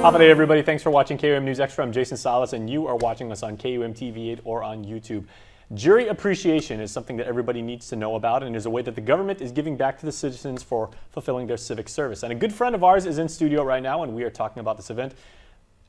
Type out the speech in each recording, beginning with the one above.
Howdy, everybody. Thanks for watching KUM News Extra. I'm Jason Salas, and you are watching us on KUM TV8 or on YouTube. Jury appreciation is something that everybody needs to know about, and is a way that the government is giving back to the citizens for fulfilling their civic service. And a good friend of ours is in studio right now, and we are talking about this event.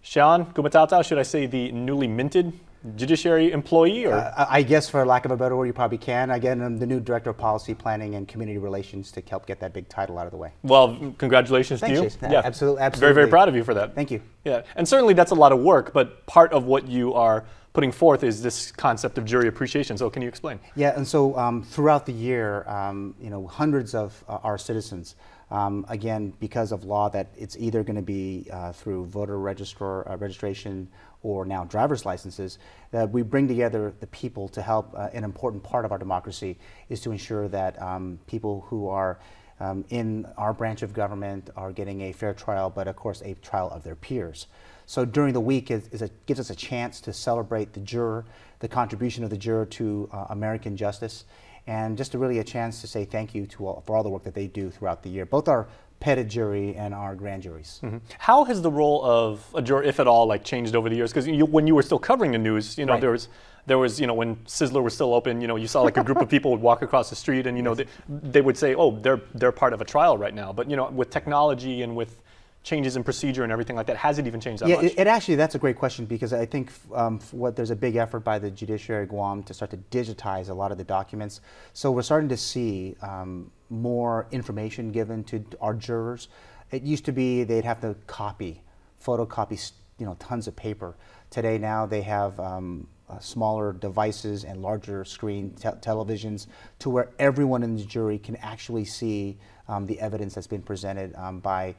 Shawn Gumataotao, should I say the newly minted judiciary employee? Or? I guess, for lack of a better word, you probably can. Again, I'm the new Director of Policy Planning and Community Relations to help get that big title out of the way. Well, congratulations Thanks, to you. Jason. Yeah, absolutely. Very, very proud of you for that. Thank you. Yeah, and certainly that's a lot of work, but part of what you are putting forth is this concept of jury appreciation. So can you explain? Yeah, and so throughout the year, hundreds of our citizens, again, because of law that it's either going to be through voter registration or now driver's licenses, that we bring together the people to help. An important part of our democracy is to ensure that people who are in our branch of government are getting a fair trial, but of course a trial of their peers. So during the week gives us a chance to celebrate the juror, the contribution of the juror to American justice, and just really a chance to say thank you to for all the work that they do throughout the year, both our petted jury and our grand juries. Mm-hmm. How has the role of a juror, if at all, changed over the years? Because when you were still covering the news, right. there was when Sizzler was still open, you saw a group of people would walk across the street, and they would say, oh, they're part of a trial right now. But with technology and with changes in procedure and everything like that, has it even changed that much? It actually, that's a great question, because I think there's a big effort by the Judiciary Guam to start to digitize a lot of the documents. So we're starting to see more information given to our jurors. It used to be they'd have to photocopy tons of paper. Today now they have smaller devices and larger screen televisions to where everyone in the jury can actually see the evidence that's been presented by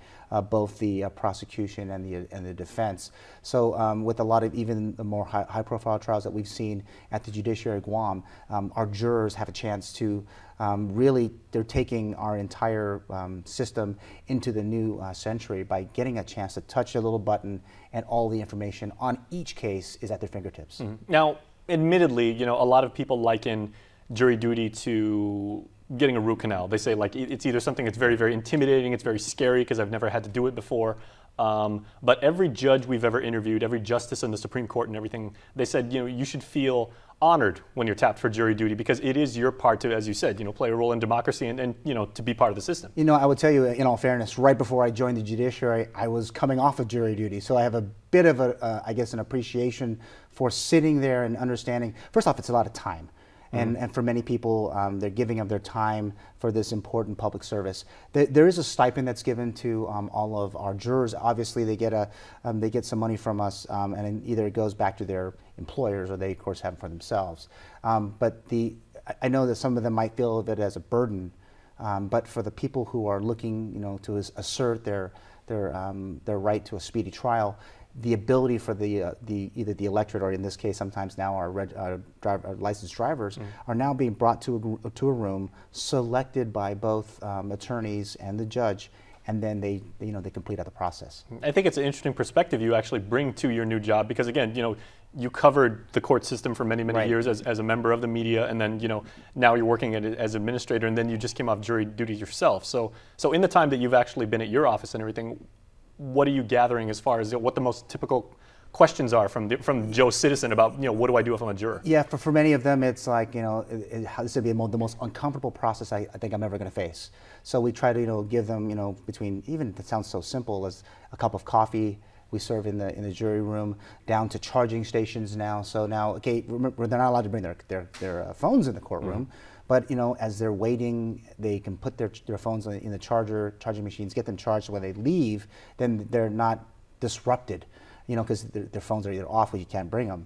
both the prosecution and the defense. So with a lot of even the more high-profile trials that we've seen at the Judiciary Guam, our jurors have a chance to really, they're taking our entire system into the new century by getting a chance to touch a little button, and all the information on each case is at their fingertips. Mm-hmm. Now, admittedly, a lot of people liken jury duty to getting a root canal. They say it's either something that's very, very intimidating, it's very scary because I've never had to do it before. But every judge we've ever interviewed, every justice in the Supreme Court and everything, they said, you should feel honored when you're tapped for jury duty, because it is your part to, as you said, play a role in democracy and to be part of the system. I would tell you, in all fairness, right before I joined the judiciary, I was coming off of jury duty. So I have a bit of I guess, an appreciation for sitting there and understanding. First off, it's a lot of time. And for many people, they're giving of their time for this important public service. There is a stipend that's given to all of our jurors. Obviously, they get some money from us, and either it goes back to their employers, or they, of course, have it for themselves. But I know that some of them might feel of it as a burden. But for the people who are looking, to assert their right to a speedy trial, the ability for either the electorate, or in this case sometimes now our licensed drivers, are now being brought to a room, selected by both attorneys and the judge, and then they complete out the process. I think it's an interesting perspective you actually bring to your new job, because again, you covered the court system for many, many years as a member of the media, and then now you're working as administrator, and then you just came off jury duty yourself. So in the time that you've actually been at your office and everything, what are you gathering as far as what the most typical questions are from Joe citizen about what do I do if I'm a juror? Yeah, for many of them, it's like this would be the most uncomfortable process I think I'm ever going to face. So we try to give them between, even if it sounds so simple as a cup of coffee we serve in the jury room, down to charging stations now. So now, okay, remember, they're not allowed to bring their phones in the courtroom. But as they're waiting, they can put their phones in the charging machines, get them charged. So when they leave, then they're not disrupted, because their phones are either off or you can't bring them.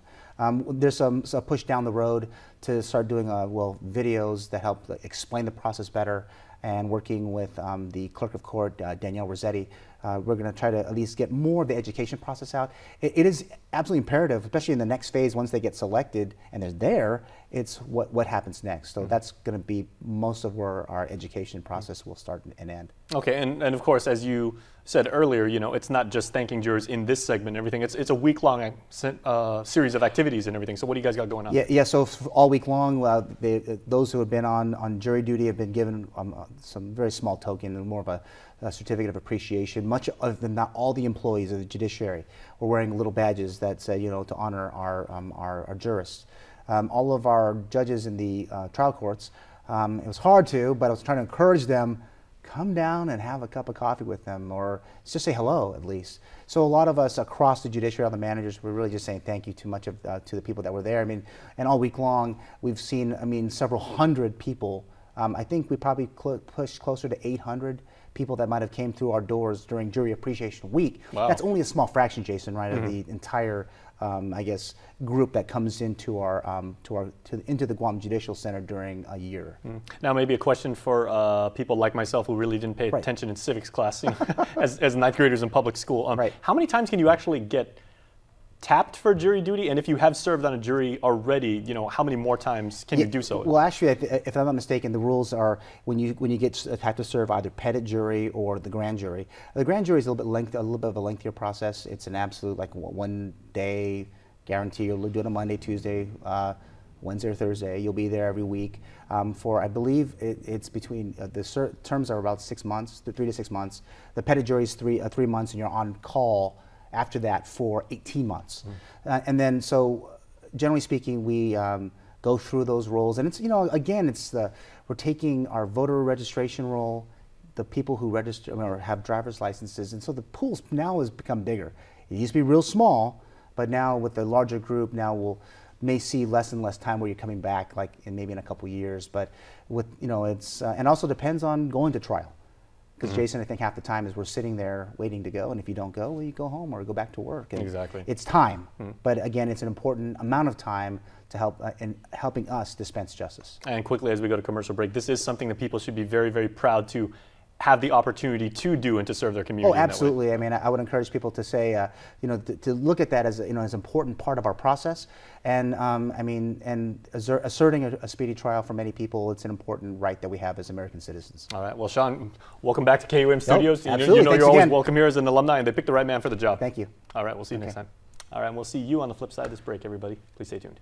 There's a push down the road to start doing videos that help explain the process better, and working with the clerk of court, Danielle Rossetti. We're going to try to at least get more of the education process out. It is absolutely imperative, especially in the next phase, once they get selected and they're there, it's what happens next. So that's going to be most of where our education process will start and end. Okay, and of course, as you said earlier, you know, it's not just thanking jurors in this segment and everything. It's a week-long series of activities and everything. So what do you guys got going on? Yeah. So all week long, those who have been on jury duty have been given some very small token and more of a certificate of appreciation. Much of not all the employees of the judiciary were wearing little badges that say, you know, to honor our jurists. All of our judges in the trial courts, it was hard to, but I was trying to encourage them, come down and have a cup of coffee with them, or just say hello at least. So a lot of us across the judiciary, all the managers, were really just saying thank you to the people that were there. I mean, and all week long we've seen, I mean, several hundred people. I think we probably pushed closer to 800 people that might have came through our doors during Jury Appreciation Week. Wow. That's only a small fraction, Jason, right, of the entire, I guess, group that comes into into the Guam Judicial Center during a year. Now, maybe a question for people like myself who really didn't pay attention in civics class, you know, as ninth graders in public school. How many times can you actually get tapped for jury duty? And if you have served on a jury already, you know, how many more times can you do so? Well, actually, if I'm not mistaken, the rules are when you get have to serve either petit jury or the grand jury. The grand jury is a little bit of a lengthier process. It's an absolute like 1 day guarantee. You'll do it on Monday, Tuesday, Wednesday or Thursday. You'll be there every week for, I believe it's between the terms are about 6 months, 3 to 6 months. The petit jury is 3 months, and you're on call after that for 18 months. And then, so generally speaking, we go through those roles. And it's, you know, again, we're taking our voter registration roll, the people who register or have driver's licenses. And so the pools now has become bigger. It used to be real small, but now with the larger group, now may see less and less time where you're coming back, like maybe in a couple years. But with, you know, it's, and also depends on going to trial. Because Jason, I think half the time is we're sitting there waiting to go, and if you don't go, well, you go home or go back to work. And exactly. It's time, but again, it's an important amount of time to help in helping us dispense justice. And quickly, as we go to commercial break, this is something that people should be very, very proud to have the opportunity to do and to serve their community. Oh, absolutely. I mean, I would encourage people to say, you know, to look at that as, you know, as an important part of our process. And I mean, and asserting a speedy trial for many people, it's an important right that we have as American citizens. All right. Well, Shawn, welcome back to KUM Studios. Absolutely. You know, Thanks you're always again. welcome here as an alumni, and they picked the right man for the job. Thank you. All right. We'll see you next time. All right. And we'll see you on the flip side of this break, everybody. Please stay tuned.